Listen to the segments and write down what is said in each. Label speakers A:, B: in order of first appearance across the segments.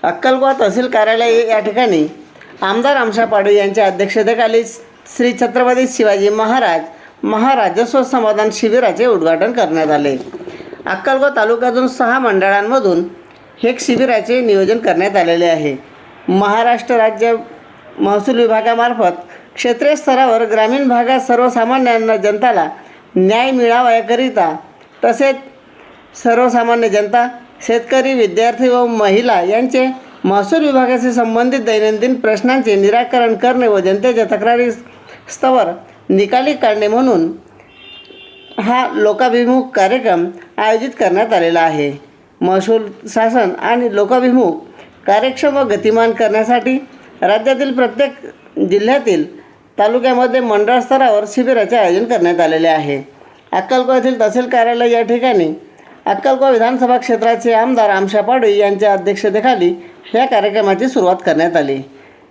A: अक्कलकोवा तहसील कार्यालय या ठिकाणी आमदार आमशा पाडवी यांच्या अध्यक्षतेखाली श्री छत्रपती शिवाजी महाराजस्व समाधान शिबिराचे उद्घाटन करण्यात आले। अक्कलकोवा तालुक्यातून 6 मंडळांमधून हे शिबिराचे नियोजन करण्यात आलेले आहे। महाराष्ट्र राज्य महसूल विभागामार्फत क्षेत्रीय स्तरावर ग्रामीण भागात सर्वसामान्यांना जनताला न्याय मिळावा याकरिता तसेच सर्वसामान्य जनता, शेतकरी, विद्यार्थी व महिला यांचे महसूल विभागाशी संबंधित दैनंदिन प्रश्नांचे निराकरण करणे व जनतेच्या तक्रारी स्तवर निकाली काढणे म्हणून हा लोकाभिमुख कार्यक्रम आयोजित करण्यात आलेला आहे। महसूल शासन आणि लोकाभिमुख कार्यक्षम व गतिमान करण्यासाठी राज्यातील प्रत्येक जिल्ह्यातील तालुक्यामध्ये मंडळ स्तरावर शिबिराचे आयोजन करण्यात आलेले आहे। अक्कलकोवा येथील तहसील कार्यालय या ठिकाणी अक्कलकोवा विधानसभा क्षेत्राचे आमदार आमशा पाडवी यांच्या अध्यक्षतेखाली या कार्यक्रमाची सुरुवात करण्यात आली।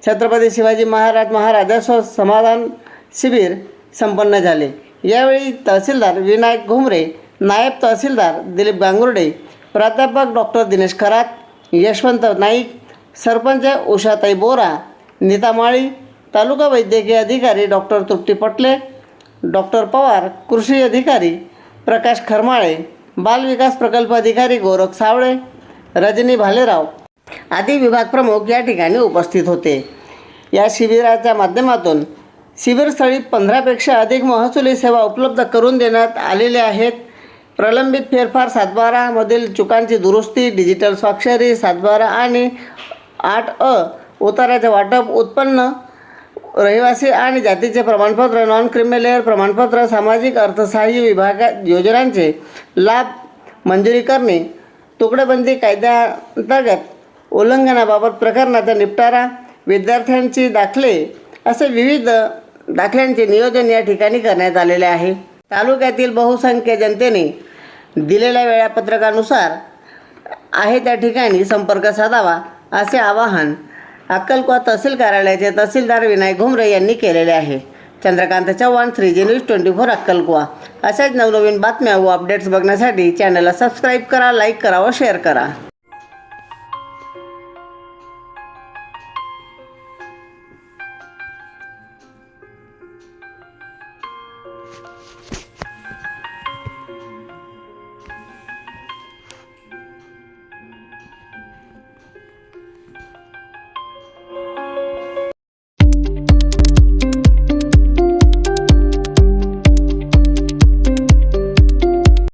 A: छत्रपती शिवाजी महाराजस्व समाधान शिबिर संपन्न झाले। यावेळी तहसीलदार विनायक घुमरे, नायब तहसीलदार दिलीप गांगुर्डे, प्राध्यापक डॉक्टर दिनेश खरात, यशवंत नाईक, सरपंच उषाताई बोरा, नीता माळी, तालुका वैद्यकीय अधिकारी डॉक्टर तृप्ती पटले, डॉक्टर पवार, कृषी अधिकारी प्रकाश खरमाळे, बालविकास प्रकल्प अधिकारी गोरख सावळे, रजनी भालेराव आदी विभाग प्रमुख या ठिकाणी उपस्थित होते। या शिबिराच्या माध्यमातून शिबिरस्थळी 15पेक्षा अधिक महसुली सेवा उपलब्ध करून देण्यात आलेल्या आहेत। प्रलंबित फेरफार 7/12 मधील चुकांची दुरुस्ती, डिजिटल स्वाक्षरी 7/12 आणि 8 उताराचे वाटप, उत्पन्न, रहिवासी आणि जातीचे प्रमाणपत्र, नॉन क्रिमिलेअर प्रमाणपत्र, सामाजिक अर्थसहाय्य विभागात योजनांचे लाभ मंजुरी करणे, तुकडेबंदी कायद्याअंतर्गत उल्लंघनाबाबत प्रकरणाचा निपटारा, विद्यार्थ्यांची दाखले असे विविध दाखल्यांचे नियोजन या ठिकाणी करण्यात आलेले आहे। तालुक्यातील बहुसंख्य जनतेने दिलेल्या वेळापत्रकानुसार आहे त्या ठिकाणी संपर्क साधावा असे आवाहन अक्कलकोवा तहसील कार्यालयाचे तहसीलदार विनायक घुमरे यांनी केलेले आहे। Chandrakant Chavan, 3G News 24 अक्कलकोवा। अशाच नवनवीन बातम्या व अपडेट्स बघण्यासाठी चॅनलला सबस्क्राईब करा, लाईक करा व शेअर करा।